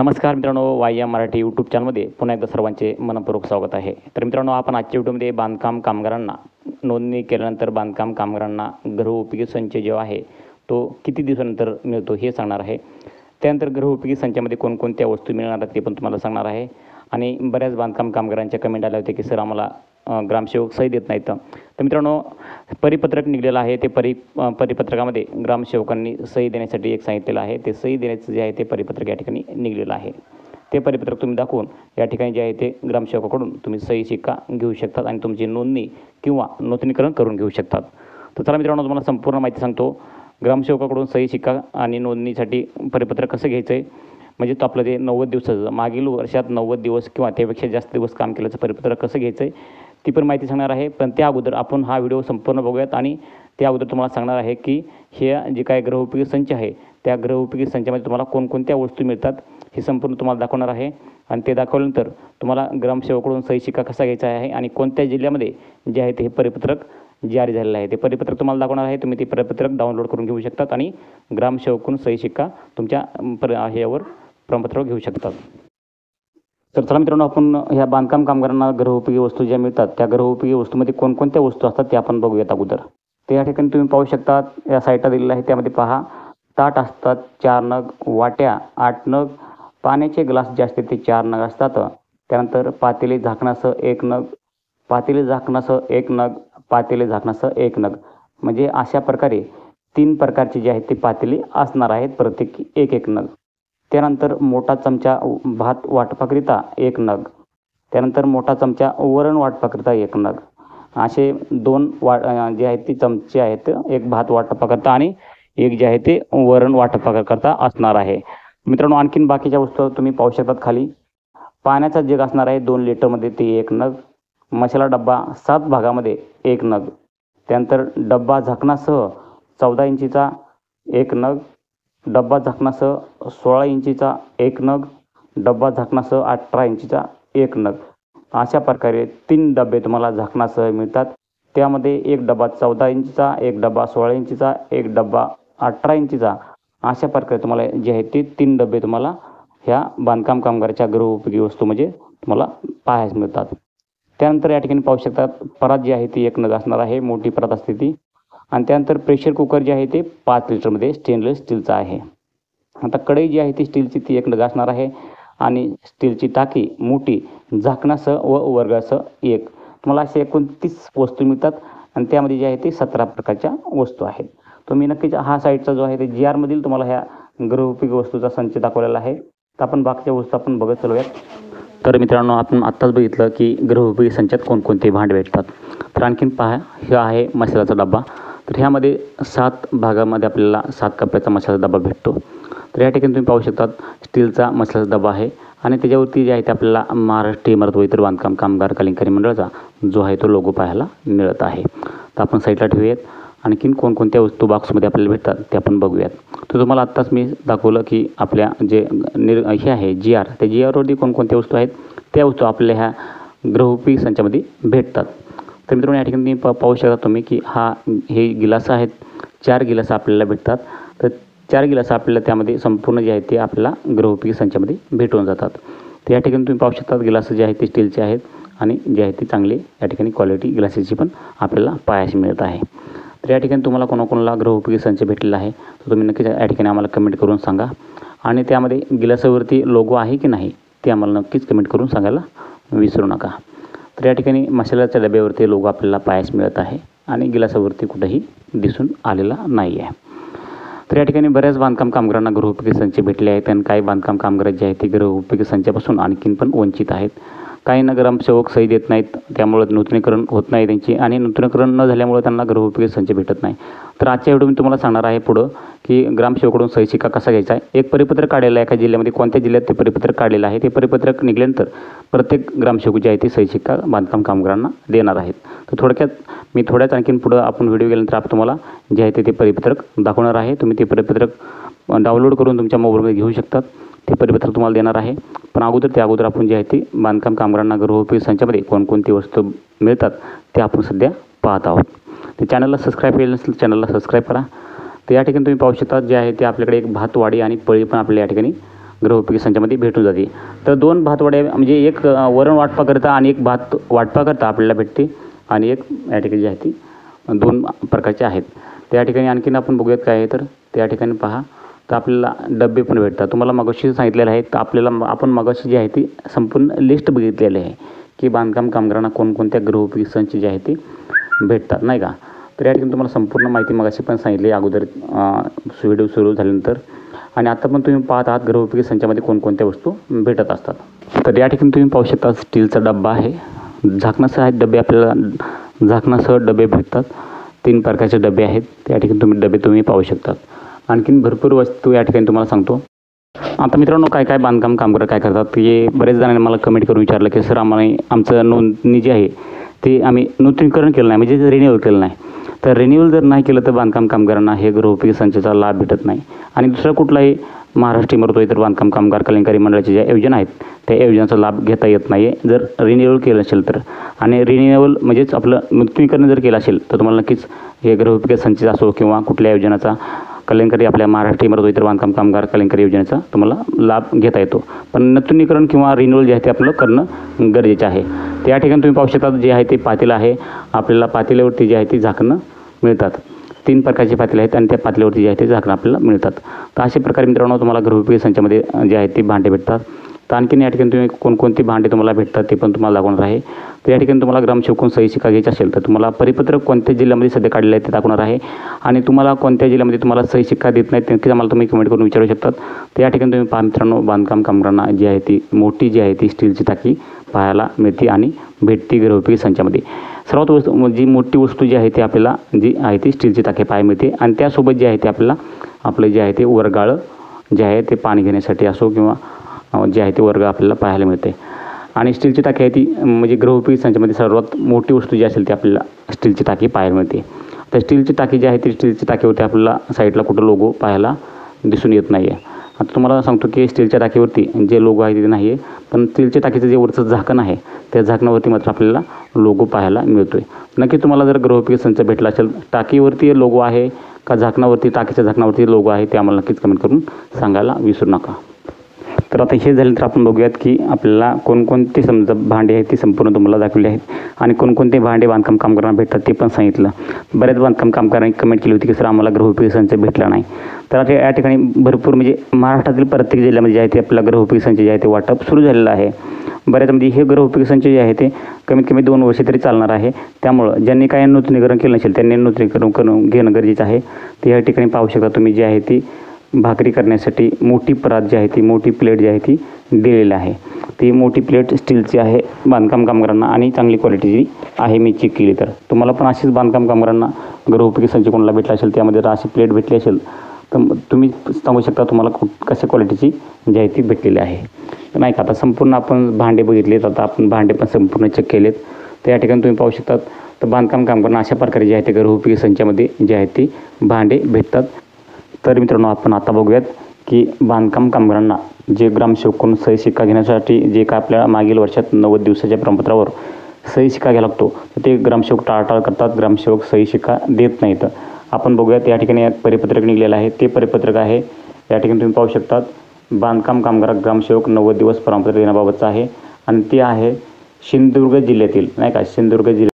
नमस्कार मित्रांनो, Y Marathi YouTube चॅनलमध्ये पुन्हा एकदा सर्वांचे मनपूर्वक स्वागत आहे. तर मित्रांनो, आपण आजच्या व्हिडिओमध्ये बांधकाम कामगारांना नोंदणी केल्यानंतर बांधकाम कामगारांना गृहोपयोगी संच जो आहे तो किती दिवसानंतर मिळतो हे सांगणार आहे. त्यानंतर गृहोपयोगी संचामध्ये कोणकोणत्या वस्तू मिळणार आहेत ते पण तुम्हाला सांगणार आहे. आणि बऱ्याच बांधकाम कामगारांच्या कमेंट आल्या होत्या की सर आम्हाला ग्रामसेवक सही देत नाहीत. तर मित्रांनो, परिपत्रक निघलेलं आहे. ते परिपत्रकामध्ये ग्रामसेवकांनी सही देण्यासाठी एक सांगितलेलं आहे. ते सही देण्याचं जे आहे ते परिपत्रक या ठिकाणी निघलेलं आहे. ते परिपत्रक तुम्ही दाखवून या ठिकाणी जे आहे ते ग्रामसेवकाकडून तुम्ही सही शिक्का घेऊ शकतात आणि तुमची नोंदणी किंवा नूतनीकरण करून घेऊ शकतात. तर चला मित्रांनो, तुम्हाला संपूर्ण माहिती सांगतो. ग्रामसेवकाकडून सही शिक्का आणि नोंदणीसाठी परिपत्रक कसं घ्यायचं आहे, म्हणजे तो आपलं जे 90 दिवसाचं मागील वर्षात 90 दिवस किंवा त्यापेक्षा जास्त दिवस काम केल्याचं परिपत्रक कसं घ्यायचं आहे ती पण माहिती सांगणार आहे. पण त्या अगोदर आपण हा व्हिडिओ संपूर्ण बघूयात आणि त्या अगोदर तुम्हाला सांगणार आहे की हे जे काय गृहोपयोगी संच आहे त्या गृहोपयोगी संचामध्ये तुम्हाला कोणकोणत्या वस्तू मिळतात हे संपूर्ण तुम्हाला दाखवणार आहे. आणि ते दाखवल्यानंतर तुम्हाला ग्रामसेवकाकडून सही शिक्का कसा घ्यायचा आहे आणि कोणत्या जिल्ह्यामध्ये जे आहे ते हे परिपत्रक जारी झालेलं आहे ते परिपत्रक तुम्हाला दाखवणार आहे. तुम्ही ते परिपत्रक डाउनलोड करून घेऊ शकतात आणि ग्रामसेवकाकडून सही शिक्का तुमच्या ह्यावर प्रमाणपत्र घेऊ शकतात. तर चला मित्रांनो, आपण ह्या बांधकाम कामगारांना गृहोपयोगी वस्तू ज्या मिळतात त्या गृहोपयोगी वस्तूमध्ये कोणकोणत्या वस्तू असतात ते आपण बघूयात अगोदर. तर या ठिकाणी तुम्ही पाहू शकता, या साईटला दिलेलं आहे. त्यामध्ये पहा, ताट असतात 4 नग, वाट्या 8 नग, पाण्याचे ग्लास जे असते ते 4 नग असतात. त्यानंतर पातेले झाकणासह 1 नग, पातेले झाकणासह 1 नग, पातेले झाकणासह 1 नग, म्हणजे अशा प्रकारे 3 प्रकारचे जे आहेत ते पातेले असणार आहेत, प्रत्येकी 1-1 नग. त्यानंतर मोठा चमचा भात वाटपाकरिता 1 नग, त्यानंतर मोठा चमचा वरण वाटपाकरिता 1 नग, असे 2 जे आहेत ते चमचे आहेत, एक भात वाटपाकरिता आणि एक जे आहे ते वरण वाटपाकरिता असणार आहे. मित्रांनो, आणखीन बाकीच्या वस्तू तुम्ही पाहू शकतात. खाली पाण्याचा जग असणार आहे 2 लिटरमध्ये ते 1 नग, मसाला डब्बा 7 भागामध्ये 1 नग, त्यानंतर डब्बा झाकणासह 14 इंचीचा 1 नग, डब्बा झाकणासह 16 इंचीचा 1 नग, डब्बा झाकणासह 18 इंचीचा 1 नग, अशा प्रकारे 3 डबे तुम्हाला झाकणासह मिळतात. त्यामध्ये एक डबा 14 इंचीचा, एक डबा 16 इंचीचा, एक डबा 18 इंचीचा, अशा प्रकारे तुम्हाला जे आहे ते 3 डबे तुम्हाला ह्या बांधकाम कामगाराच्या गृहोपयोगी वस्तू म्हणजे तुम्हाला पाहायला मिळतात. त्यानंतर या ठिकाणी पाहू शकतात, परात जी आहे ती 1 नग असणार आहे, मोठी परात असते ती. आणि त्यानंतर प्रेशर कुकर जे आहे ते 5 लिटरमध्ये स्टेनलेस स्टीलचा आहे. आता कढई जी आहे ती स्टीलची ती 1 नग असणार आहे आणि स्टीलची टाकी मोठी झाकणासह व वर्गासह 1. तुम्हाला असे 29 वस्तू मिळतात आणि त्यामध्ये जे आहे ते 17 प्रकारच्या वस्तू आहेत. तुम्ही नक्कीच हा साईटचा जो आहे ते जी आरमधील तुम्हाला ह्या गृहोपयोगी वस्तूचा संच दाखवलेला आहे. तर आपण बाकीच्या वस्तू आपण बघत चालूयात. तर मित्रांनो, आपण आत्ताच बघितलं की गृहोपयोगी संचात कोणकोणते भांडे भेटतात. तर आणखीन पहा, हा आहे मसाल्याचा डबा. तर ह्यामध्ये 7 भागामध्ये आपल्याला 7 कप्प्याचा मसाल्याचा डबा भेटतो. तर या ठिकाणी तुम्ही पाहू शकतात, स्टीलचा मसाल्याचा डबा आहे आणि त्याच्यावरती जे आहे ते आपल्याला महाराष्ट्र इमारत व इतर बांधकाम कामगार कल्याणकारी मंडळाचा जो आहे तो लोगो पाहायला मिळत आहे. तर आपण साईडला ठेवूयात. आणखीन कोणकोणत्या वस्तू बॉक्समध्ये आपल्याला भेटतात ते आपण बघूयात. तर तुम्हाला आत्ताच मी दाखवलं की आपल्या जे हे आहे जी आर, त्या जी आरवरती कोणकोणत्या वस्तू आहेत त्या वस्तू आपल्या ह्या गृहोपयोगी संचामध्ये भेटतात. तर मित्रांनो, या ठिकाणी पाहू शकता तुम्ही की हे गिलास आहेत, 4 गिलास आपल्याला भेटतात. तर 4 गिलास आपल्याला त्यामध्ये संपूर्ण जे आहे ते आपल्याला गृहोपयोगी संचामध्ये भेटून जातात. तर या ठिकाणी तुम्ही पाहू शकता, गिलास जे आहेत ते स्टीलचे आहेत आणि जे आहे ते चांगले या ठिकाणी क्वालिटी गिलासेसची पण आपल्याला पाहायला मिळत आहे. तर या ठिकाणी तुम्हाला कोणाकोणाला गृहोपयोगी संच भेटलेला आहे तर तुम्ही नक्कीच या ठिकाणी आम्हाला कमेंट करून सांगा. आणि त्यामध्ये गिलासावरती लोगो आहे की नाही ते आम्हाला नक्कीच कमेंट करून सांगायला विसरू नका. तर या ठिकाणी मसाल्याच्या डब्यावरती लोगो आपल्याला पाहायला मिळत आहे आणि गिलासावरती कुठेही दिसून आलेला नाही आहे. तर या ठिकाणी बऱ्याच बांधकाम कामगारांना गृहोपयोगी संच भेटले आहेत आणि काही बांधकाम कामगार जे आहेत ते गृहोपयोगी संचापासून आणखीन पण वंचित आहेत. काही ग्रामसेवक सही देत नाहीत, त्यामुळे नूतनीकरण होत नाही त्यांची आणि नूतनीकरण न झाल्यामुळे त्यांना गृहोपयोगी संच भेटत नाही. तर आजच्या व्हिडिओ मी तुम्हाला सांगणार आहे पुढं की ग्रामसेवकाकडून सही शिक्का कसा घ्यायचा आहे. एक परिपत्रक काढलेलं आहे एका जिल्ह्यामध्ये, कोणत्या जिल्ह्यात ते परिपत्रक काढलेलं आहे. ते परिपत्रक निघाल्यानंतर प्रत्येक ग्रामसेवक जे आहे ते सही शिक्का बांधकाम कामगारांना देणार आहेत. तर थोड्याच आणखीन पुढं आपण व्हिडिओ गेल्यानंतर आपण तुम्हाला जे आहे ते परिपत्रक दाखवणार आहे. तुम्ही ते परिपत्रक डाउनलोड करून तुमच्या मोबाईलमध्ये घेऊ शकतात. ते परिपत्रक तुम्हाला देणार आहे. पण त्याअगोदर आपण जे आहे ते बांधकाम कामगारांना गृहोपयोगी संचामध्ये कोणकोणती वस्तू मिळतात ते आपण सध्या पाहत आहोत. ते चॅनलला सबस्क्राईब केलं नसेल चॅनलला सबस्क्राईब करा. तर या ठिकाणी तुम्ही पाहू शकता जे आहे ते आपल्याकडे एक भातवाडी आणि पळी पण आपल्याला या ठिकाणी गृहोपयोगी संचामध्ये भेटून जाते. तर 2 भातवड्या म्हणजे एक वरण वाटपाकरिता आणि एक भात वाटपाकरिता आपल्याला भेटते आणि एक या ठिकाणी जी आहे ती 2 प्रकारचे आहेत. त्या ठिकाणी आणखीन आपण बघूयात काय आहे तर त्या ठिकाणी पहा तर आपल्याला डबे पण भेटतात. तुम्हाला मगाशी सांगितलेलं आहे तर आपल्याला आपण मगाशी जी आहे ती संपूर्ण लिस्ट बघितलेली आहे की बांधकाम कामगारांना कोणकोणत्या गृहोपयोगी संच जे आहे ते भेटतात नाही का. तर या ठिकाणी तुम्हाला संपूर्ण माहिती मगाशी पण सांगितली अगोदर व्हिडिओ सुरू झाल्यानंतर. आणि आता पण तुम्ही पाहत आहात गृहोपयोगी संचामध्ये कोणकोणत्या वस्तू भेटत असतात. तर या ठिकाणी तुम्ही पाहू शकता स्टीलचा डब्बा आहे, झाकणासह आहेत डबे, आपल्याला झाकणासह डबे भेटतात. 3 प्रकारचे डबे आहेत. त्या ठिकाणी डबे तुम्ही पाहू शकतात. आणखीन भरपूर वस्तू या ठिकाणी तुम्हाला सांगतो. आता मित्रांनो काय बांधकाम कामगार काय करतात की बरेच जणांनी मला कमेंट करून विचारलं की सर आम्हाला आमचं नोंदणी जी आहे ते आम्ही नूतनीकरण केलं नाही म्हणजे रिन्यूअल केलं नाही. तर रिन्यूअल जर नाही केलं तर बांधकाम कामगारांना हे गृहोपयोगी संचाचा लाभ भेटत नाही. आणि दुसरा कुठलाही महाराष्ट्र इमारत व इतर बांधकाम कामगार कल्याणकारी मंडळाच्या ज्या योजना आहेत त्या योजनांचा लाभ घेता येत नाही आहे जर रिन्यूअल केलं असेल तर. आणि रिन्यूअल म्हणजेच आपलं नूतनीकरण जर केलं असेल तर तुम्हाला नक्कीच हे गृहोपयोगी संच असो किंवा कुठल्या योजनाचा कल्याणकारी आपल्या महाराष्ट्र इमारत व इतर बांधकाम कामगार कल्याणकारी योजनेचा तुम्हाला लाभ घेता येतो. पण नूतनीकरण किंवा रिन्यूअल जे आहे ते आपलं करणं गरजेचं आहे. त्या ठिकाणी तुम्ही पाहू शकता जे आहे ते पातेलं आहे. आपल्याला पातेल्यावरती जे आहे ते झाकणं मिळतात. 3 प्रकारचे पातेले आहेत आणि त्या पातेल्यावरती जे आहे ते झाकणं आपल्याला मिळतात. तर अशा प्रकारे मित्रांनो तुम्हाला गृहोपयोगी संचामध्ये जे आहे ते भांडे भेटतात. तर आणखीन या ठिकाणी तुम्ही कोणकोणती भांडे तुम्हाला भेटतात ते पण तुम्हाला दाखवणार आहे. तर या ठिकाणी तुम्हाला ग्रामसेवकून सही शिक्का घ्यायची असेल तर तुम्हाला परिपत्रक कोणत्या जिल्ह्यामध्ये सध्या काढलेलं आहे ते दाखवणार आहे. आणि तुम्हाला कोणत्या जिल्ह्यामध्ये तुम्हाला सही शिक्का देत नाहीत नक्कीच आम्हाला तुम्ही कमेंट करून विचारू शकतात. तर या ठिकाणी तुम्ही पहा मित्रांनो बांधकाम कामगारांना जी आहे ती मोठी जी आहे ती स्टीलची टाकी पाहायला मिळते आणि भेटते गृहोपयोगी संचामध्ये. सर्वात जी मोठी वस्तू जी आहे ती आपल्याला जी आहे ती स्टीलची टाकी पाहायला मिळते. आणि त्यासोबत जे आहे ते आपल्याला आपलं जे आहे ते वरगाळं जे आहे ते पाणी घेण्यासाठी असो किंवा जे आहे ते वर्ग आपल्याला पाहायला मिळते. आणि स्टीलची टाकी आहे ती म्हणजे गृहोपयोगी संचामध्ये सर्वात मोठी वस्तू जी असेल ती आपल्याला स्टीलची टाकी पाहायला मिळते. तर स्टीलची टाकी जी आहे ती स्टीलची टाकीवरती आपल्याला साईडला कुठं लोगो पाहायला दिसून येत नाही आहे. आता तुम्हाला सांगतो की स्टीलच्या टाकीवरती जे लोगो आहे ते नाही आहे, पण स्टीलच्या टाकीचं जे वरचं झाकण आहे त्या झाकणावरती मात्र आपल्याला लोगो पाहायला मिळतो आहे. नक्की तुम्हाला जर गृहोपयोगी संच भेटला असेल टाकीवरती लोगो आहे का झाकणावरती टाकीच्या झाकणावरती लोगो आहे ते आम्हाला नक्कीच कमेंट करून सांगायला विसरू नका. तर आता हे झाल्यानंतर आपण बघूयात की आपल्याला कोणकोणते समजा भांडे आहेत ते संपूर्ण तुम्हाला दाखवले आहेत आणि कोणकोणते भांडे बांधकाम कामगारांना भेटतात ते पण सांगितलं. बऱ्याच बांधकाम कामगारांनी कमेंट केली होती की सर आम्हाला गृहोपयोगी संच भेटला नाही. तर आता या ठिकाणी भरपूर म्हणजे महाराष्ट्रातील प्रत्येक जिल्ह्यामध्ये जे आहे ते आपल्याला गृहोपयोगी संच जे आहे ते वाटप सुरू झालेलं आहे. बऱ्याचमध्ये हे गृहोपयोगी संच जे आहे ते कमीत कमी 2 वर्षे तरी चालणार आहे. त्यामुळं ज्यांनी काही नूतनीकरण केलं नसेल त्यांनी नूतनीकरण करून घेणं गरजेचं आहे. तर या ठिकाणी पाहू शकता तुम्ही जी आहे ती भाकरी करण्यासाठी मोठी परात जी आहे ती मोठी प्लेट जी आहे ती दिलेली आहे. ती मोठी प्लेट स्टीलची आहे बांधकाम कामगारांना आणि चांगली क्वालिटीची आहे. मी चेक केली तर तुम्हाला पण अशीच बांधकाम कामगारांना गृहोपयोगी संच कोणाला भेटला असेल त्यामध्ये जर अशी प्लेट भेटली असेल तर तुम्ही सांगू शकता तुम्हाला कशा क्वालिटीची जी आहे ती भेटलेली आहे नाही का. आता संपूर्ण आपण भांडे बघितलेत, आता आपण भांडे पण संपूर्ण चेक केलेत. तर या ठिकाणी तुम्ही पाहू शकता तर बांधकाम कामगारांना अशा प्रकारे जे आहे ते गृहोपयोगी संचामध्ये जे आहे ती भांडे भेटतात. तर मित्रांनो आपण आता बघूयात की बांधकाम कामगारांना जे ग्रामसेवककडून सही शिक्का घेण्यासाठी जे काय आपल्या मागील वर्षात 90 दिवसाच्या प्रमाणपत्रावर सही शिक्का घ्यायला लागतो तर ते ग्रामसेवक टाळाटाळ करतात, ग्रामसेवक सही शिक्का देत नाहीत. आपण बघूयात या ठिकाणी एक परिपत्रक निघलेलं आहे. ते परिपत्रक आहे या ठिकाणी तुम्ही पाहू शकतात बांधकाम कामगार ग्रामसेवक 90 दिवस प्रमाणपत्र देण्याबाबतचं आहे आणि ते आहे सिंधुदुर्ग जिल्ह्यातील नाही का. सिंधुदुर्ग जिल्हा